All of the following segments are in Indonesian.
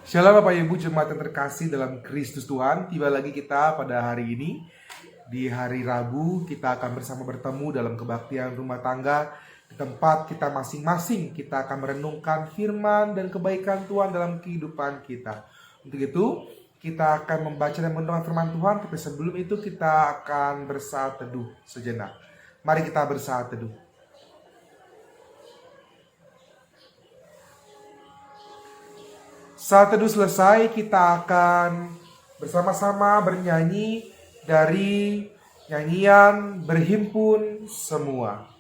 Shalom Bapak Ibu jemaat yang terkasih dalam Kristus Tuhan. Tiba lagi kita pada hari ini. Di hari Rabu kita akan bersama bertemu dalam kebaktian rumah tangga. Di tempat kita masing-masing kita akan merenungkan firman dan kebaikan Tuhan dalam kehidupan kita. Untuk itu kita akan membaca dan merenungkan firman Tuhan. Tapi sebelum itu kita akan bersaat teduh sejenak. Mari kita bersaat teduh. Saat teduh selesai, kita akan bersama-sama bernyanyi dari nyanyian Berhimpun Semua.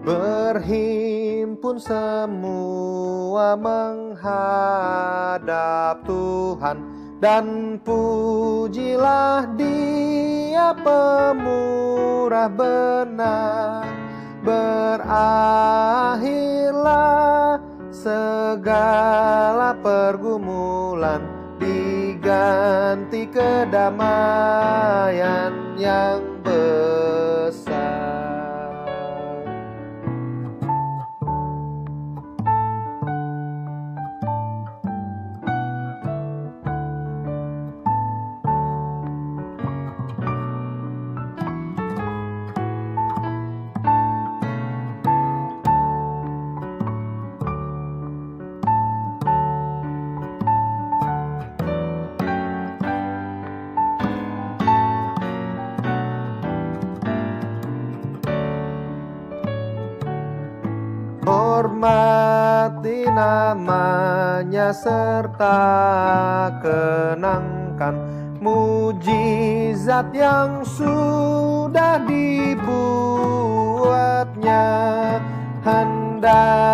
Berhimpun semua menghadap Tuhan, dan pujilah Dia pemurah benar. Berakhirlah segala pergumulan, diganti kedamaian yang besar. Hormati namanya serta kenangkan mujizat yang sudah dibuatnya. Hendaklah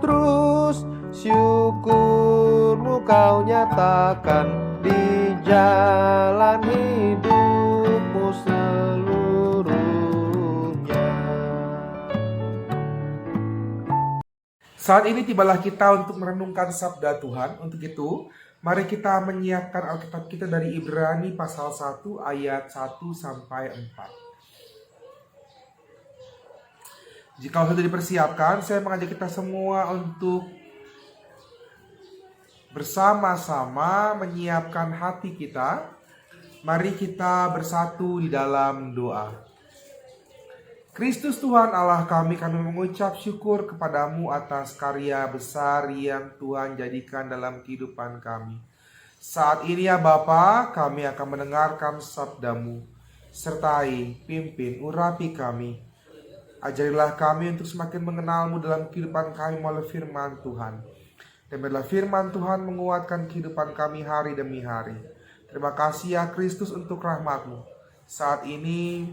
terus syukurmu kau nyatakan di jalan hidupmu seluruhnya. Saat ini tibalah kita untuk merenungkan sabda Tuhan. Untuk itu, mari kita menyiapkan Alkitab kita dari Ibrani pasal 1 ayat 1 sampai 4. Jika sudah dipersiapkan, saya mengajak kita semua untuk bersama-sama menyiapkan hati kita. Mari kita bersatu di dalam doa. Kristus Tuhan Allah kami mengucap syukur kepadamu atas karya besar yang Tuhan jadikan dalam kehidupan kami. Saat ini ya Bapa, kami akan mendengarkan sabdamu. Sertai, pimpin, urapi kami. Ajarilah kami untuk semakin mengenalmu dalam kehidupan kami melalui firman Tuhan. Dan biarlah firman Tuhan menguatkan kehidupan kami hari demi hari. Terima kasih ya Kristus untuk rahmat-Mu. Saat ini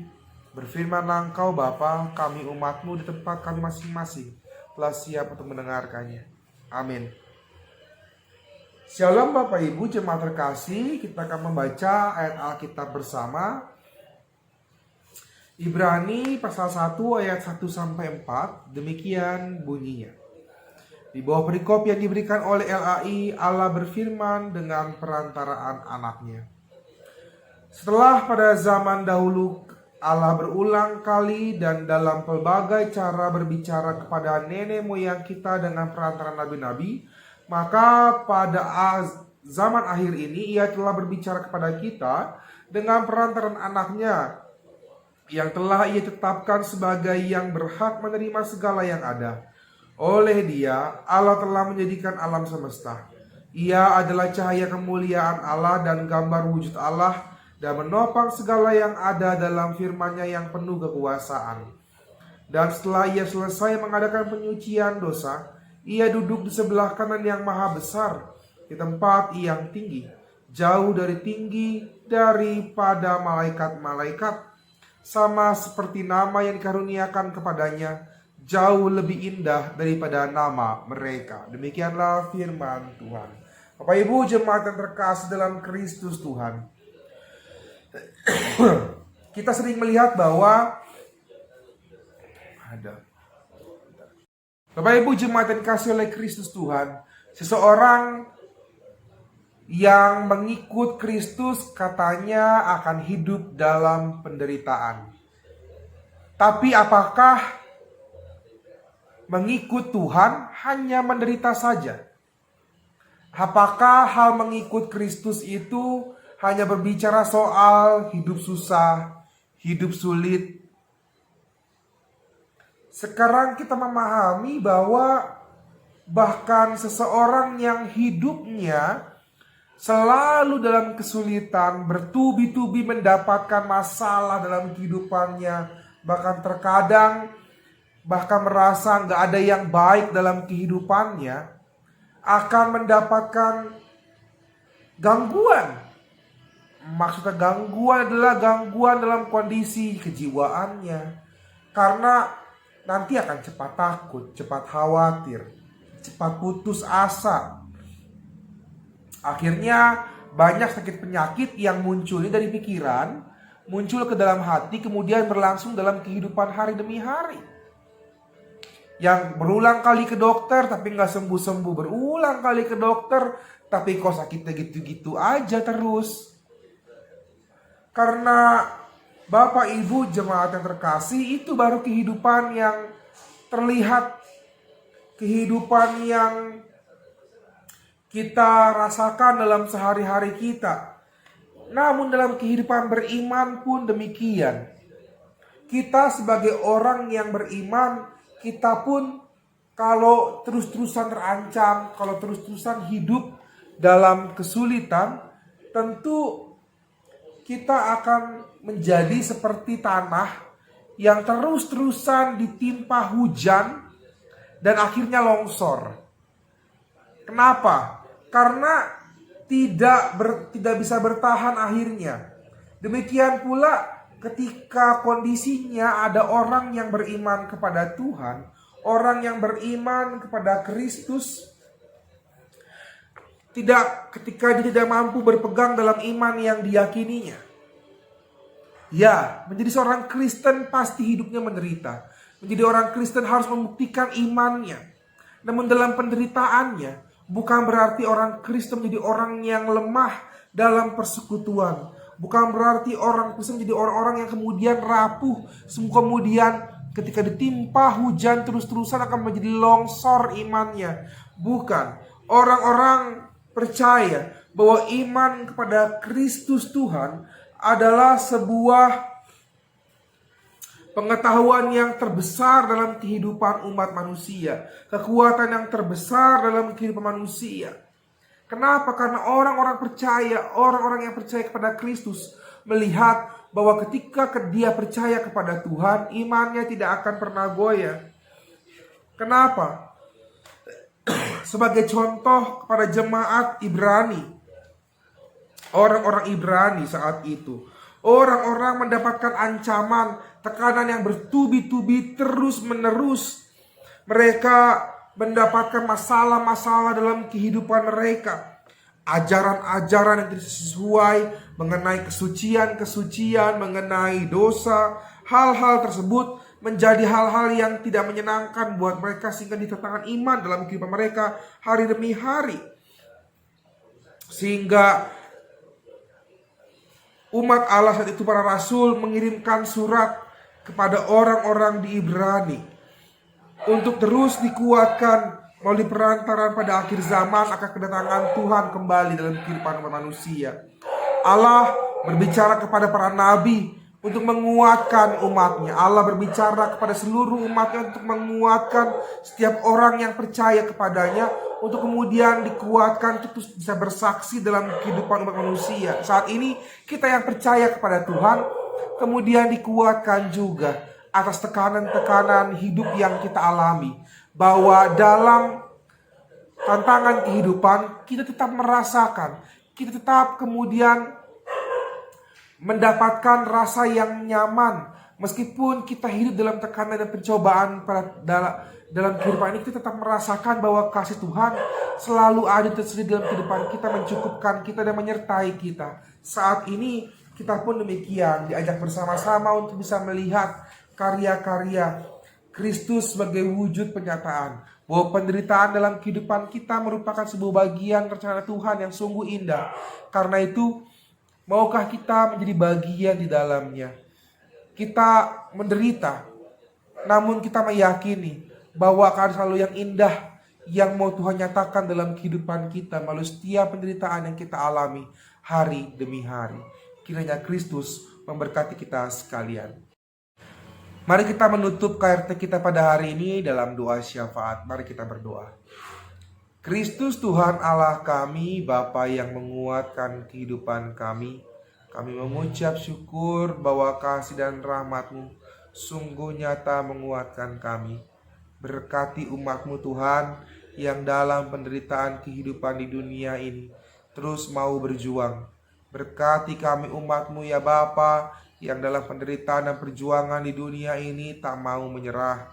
berfirmanlah Engkau Bapa, kami umat-Mu di tempat kami masing-masing telah siap untuk mendengarkannya. Amin. Shalom Bapak Ibu jemaat terkasih, kita akan membaca ayat Alkitab bersama. Ibrani pasal 1 ayat 1 sampai 4, demikian bunyinya. Di bawah perikop yang diberikan oleh LAI, Allah berfirman dengan perantaraan anaknya. Setelah pada zaman dahulu Allah berulang kali dan dalam pelbagai cara berbicara kepada nenek moyang kita dengan perantaraan nabi-nabi, maka pada zaman akhir ini Ia telah berbicara kepada kita dengan perantaraan anaknya yang telah Ia tetapkan sebagai yang berhak menerima segala yang ada. Oleh Dia, Allah telah menjadikan alam semesta. Ia adalah cahaya kemuliaan Allah dan gambar wujud Allah, dan menopang segala yang ada dalam firman-Nya yang penuh kekuasaan. Dan setelah Ia selesai mengadakan penyucian dosa, Ia duduk di sebelah kanan yang maha besar, di tempat yang tinggi, jauh dari tinggi daripada malaikat-malaikat, sama seperti nama yang dikaruniakan kepadanya, jauh lebih indah daripada nama mereka. Demikianlah firman Tuhan. Bapak Ibu jemaat yang terkasih dalam Kristus Tuhan, kita sering melihat bahwa Bapak Ibu jemaat yang dikasih oleh Kristus Tuhan, seseorang yang mengikut Kristus katanya akan hidup dalam penderitaan. Tapi apakah mengikut Tuhan hanya menderita saja? Apakah hal mengikut Kristus itu hanya berbicara soal hidup susah, hidup sulit? Sekarang kita memahami bahwa bahkan seseorang yang hidupnya selalu dalam kesulitan, bertubi-tubi mendapatkan masalah dalam kehidupannya, bahkan terkadang merasa nggak ada yang baik dalam kehidupannya, akan mendapatkan gangguan. Maksudnya gangguan adalah gangguan dalam kondisi kejiwaannya, karena nanti akan cepat takut, cepat khawatir, cepat putus asa. Akhirnya banyak sakit penyakit yang munculnya dari pikiran, muncul ke dalam hati, kemudian berlangsung dalam kehidupan hari demi hari. Yang berulang kali ke dokter tapi nggak sembuh-sembuh, berulang kali ke dokter tapi kok sakitnya gitu-gitu aja terus. Karena Bapak Ibu jemaat yang terkasih, itu baru kehidupan yang terlihat, kehidupan yang kita rasakan dalam sehari-hari kita. Namun dalam kehidupan beriman pun demikian. Kita sebagai orang yang beriman, kita pun kalau terus-terusan terancam, kalau terus-terusan hidup dalam kesulitan, tentu kita akan menjadi seperti tanah yang terus-terusan ditimpa hujan dan akhirnya longsor. Kenapa? Karena tidak bisa bertahan akhirnya. Demikian pula ketika kondisinya ada orang yang beriman kepada Tuhan, orang yang beriman kepada Kristus, ketika dia tidak mampu berpegang dalam iman yang diyakininya. Ya, menjadi seorang Kristen pasti hidupnya menderita. Menjadi orang Kristen harus membuktikan imannya. Namun dalam penderitaannya, bukan berarti orang Kristen menjadi orang yang lemah dalam persekutuan. Bukan berarti orang Kristen menjadi orang-orang yang kemudian rapuh. Kemudian ketika ditimpa hujan terus-terusan akan menjadi longsor imannya. Bukan. Orang-orang percaya bahwa iman kepada Kristus Tuhan adalah sebuah pengetahuan yang terbesar dalam kehidupan umat manusia. Kekuatan yang terbesar dalam kehidupan manusia. Kenapa? Karena orang-orang percaya, orang-orang yang percaya kepada Kristus melihat bahwa ketika dia percaya kepada Tuhan, imannya tidak akan pernah goyah. Kenapa? Sebagai contoh kepada jemaat Ibrani, orang-orang Ibrani saat itu, orang-orang mendapatkan ancaman, tekanan yang bertubi-tubi terus-menerus. Mereka mendapatkan masalah-masalah dalam kehidupan mereka. Ajaran-ajaran yang tidak sesuai mengenai kesucian, mengenai dosa. Hal-hal tersebut menjadi hal-hal yang tidak menyenangkan buat mereka, sehingga ditentangkan iman dalam kehidupan mereka hari demi hari. Sehingga umat Allah saat itu, para rasul, mengirimkan surat kepada orang-orang di Ibrani untuk terus dikuatkan melalui perantaraan pada akhir zaman akan kedatangan Tuhan kembali dalam kehidupan manusia. Allah berbicara kepada para nabi untuk menguatkan umatnya. Allah berbicara kepada seluruh umatnya untuk menguatkan setiap orang yang percaya kepadanya, untuk kemudian dikuatkan untuk terus bisa bersaksi dalam kehidupan umat manusia. Saat ini kita yang percaya kepada Tuhan kemudian dikuatkan juga atas tekanan-tekanan hidup yang kita alami, bahwa dalam tantangan kehidupan kita tetap merasakan, kita tetap kemudian mendapatkan rasa yang nyaman, Meskipun kita hidup dalam tekanan dan pencobaan dalam kehidupan ini, kita tetap merasakan bahwa kasih Tuhan selalu ada tersedia dalam kehidupan kita, mencukupkan kita dan menyertai kita. Saat ini kita pun demikian, diajak bersama-sama untuk bisa melihat karya-karya Kristus sebagai wujud penyataan bahwa penderitaan dalam kehidupan kita merupakan sebuah bagian rencana Tuhan yang sungguh indah. Karena itu, maukah kita menjadi bagian di dalamnya? Kita menderita, namun kita meyakini bahwa akan selalu yang indah yang mau Tuhan nyatakan dalam kehidupan kita melalui setiap penderitaan yang kita alami hari demi hari. Kiranya Kristus memberkati kita sekalian. Mari kita menutup KRT kita pada hari ini dalam doa syafaat. Mari kita berdoa. Kristus Tuhan Allah kami, Bapa yang menguatkan kehidupan kami. Kami mengucap syukur bahwa kasih dan rahmat-Mu sungguh nyata menguatkan kami. Berkati umat-Mu Tuhan yang dalam penderitaan kehidupan di dunia ini terus mau berjuang. Berkati kami umat-Mu ya Bapa yang dalam penderitaan dan perjuangan di dunia ini tak mau menyerah.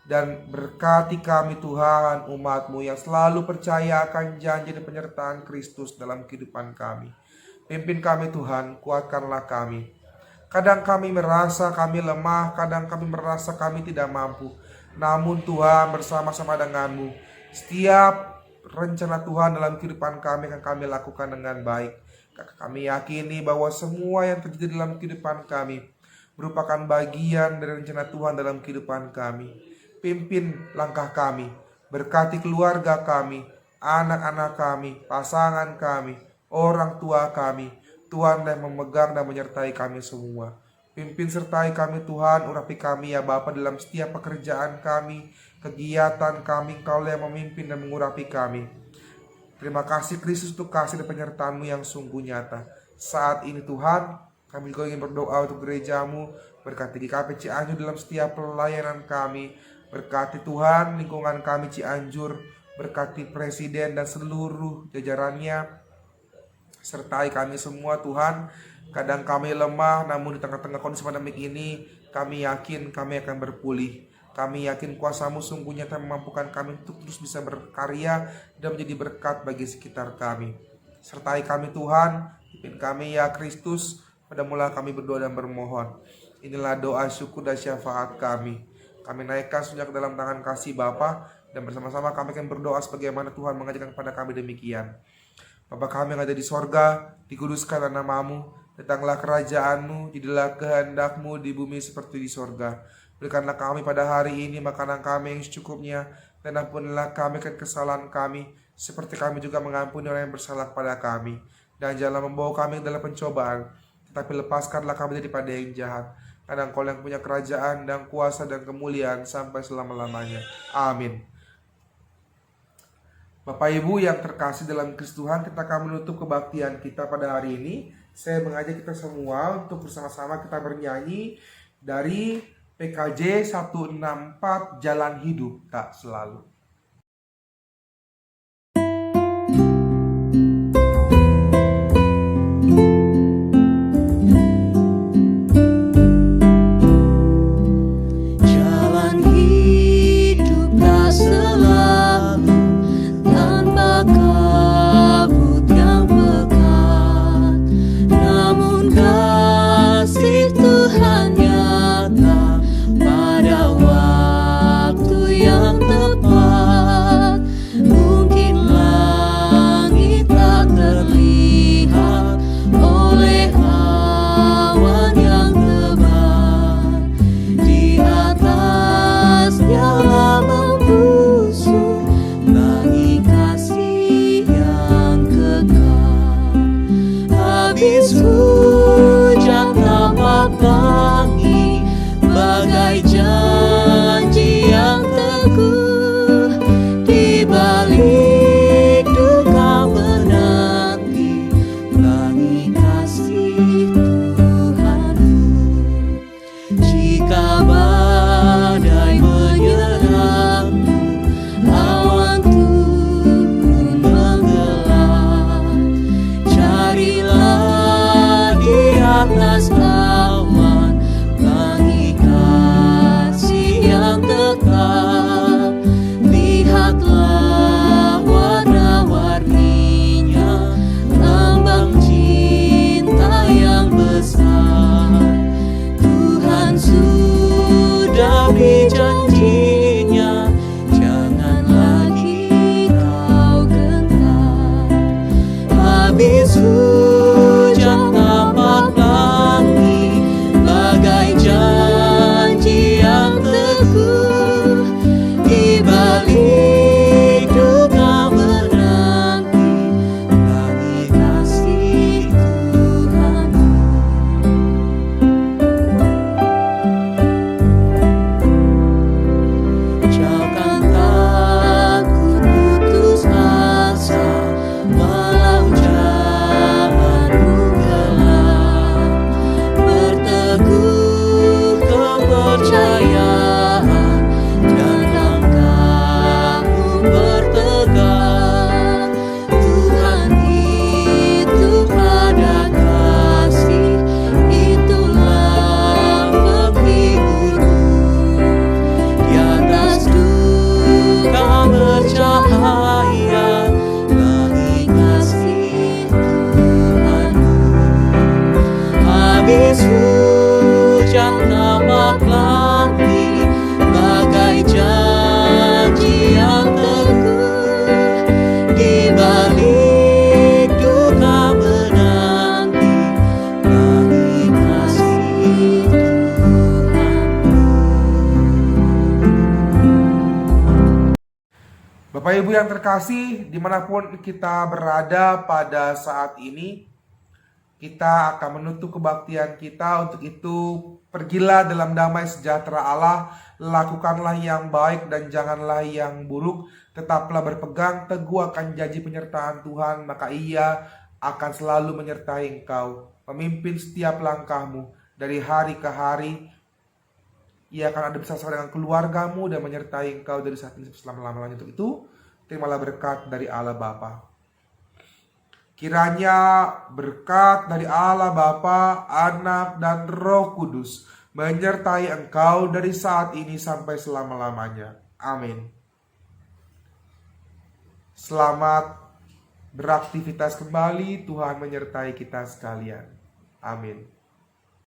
Dan berkati kami Tuhan umat-Mu yang selalu percaya akan janji dan penyertaan Kristus dalam kehidupan kami. Pimpin kami Tuhan, kuatkanlah kami. Kadang kami merasa kami lemah, kadang kami merasa kami tidak mampu. Namun Tuhan bersama-sama denganmu, setiap rencana Tuhan dalam kehidupan kami akan kami lakukan dengan baik. Kami yakini bahwa semua yang terjadi dalam kehidupan kami merupakan bagian dari rencana Tuhan dalam kehidupan kami. Pimpin langkah kami, berkati keluarga kami, anak-anak kami, pasangan kami, orang tua kami. Tuhan yang memegang dan menyertai kami semua. Pimpin sertai kami Tuhan, urapi kami ya Bapa dalam setiap pekerjaan kami, kegiatan kami. Engkau yang memimpin dan mengurapi kami. Terima kasih Kristus untuk kasih dan penyertaan-Mu yang sungguh nyata. Saat ini Tuhan, kami juga ingin berdoa untuk gereja-Mu. Berkati GKP Cianjur dalam setiap pelayanan kami. Berkati Tuhan lingkungan kami Cianjur. Berkati Presiden dan seluruh jajarannya. Sertai kami semua Tuhan. Kadang kami lemah, namun di tengah-tengah kondisi pandemik ini kami yakin kami akan berpulih. Kami yakin kuasa-Mu sungguh nyata memampukan kami untuk terus bisa berkarya dan menjadi berkat bagi sekitar kami. Sertai kami Tuhan, pimpin kami ya Kristus. Pada mula kami berdoa dan bermohon. Inilah doa syukur dan syafaat kami. Kami naikkan semuanya ke dalam tangan kasih Bapa, dan bersama-sama kami akan berdoa sebagaimana Tuhan mengajarkan kepada kami demikian. Bapa kami yang ada di sorga, dikuduskanlah nama-Mu, datanglah kerajaan-Mu, jadilah kehendak-Mu di bumi seperti di sorga. Berikanlah kami pada hari ini makanan kami yang secukupnya, dan ampunilah kami akan kesalahan kami, seperti kami juga mengampuni orang yang bersalah kepada kami. Dan janganlah membawa kami dalam pencobaan, tetapi lepaskanlah kami daripada yang jahat. Karena Engkau yang punya kerajaan dan kuasa dan kemuliaan sampai selama-lamanya. Amin. Bapak Ibu yang terkasih dalam Kristus Tuhan, kita akan menutup kebaktian kita pada hari ini. Saya mengajak kita semua untuk bersama-sama kita bernyanyi dari PKJ 164 Jalan Hidup Tak Selalu. Pada waktu yang tepat. Bapak Ibu yang terkasih, dimanapun kita berada pada saat ini, kita akan menutup kebaktian kita. Untuk itu, pergilah dalam damai sejahtera Allah, lakukanlah yang baik dan janganlah yang buruk, tetaplah berpegang teguh akan janji penyertaan Tuhan, maka Ia akan selalu menyertai engkau, memimpin setiap langkahmu dari hari ke hari. Ia akan ada bersama dengan keluargamu dan menyertai engkau dari saat ini selama-lamanya. Untuk itu, terimalah berkat dari Allah Bapa. Kiranya berkat dari Allah Bapa, Anak, dan Roh Kudus menyertai engkau dari saat ini sampai selama-lamanya. Amin. Selamat beraktivitas kembali. Tuhan menyertai kita sekalian. Amin.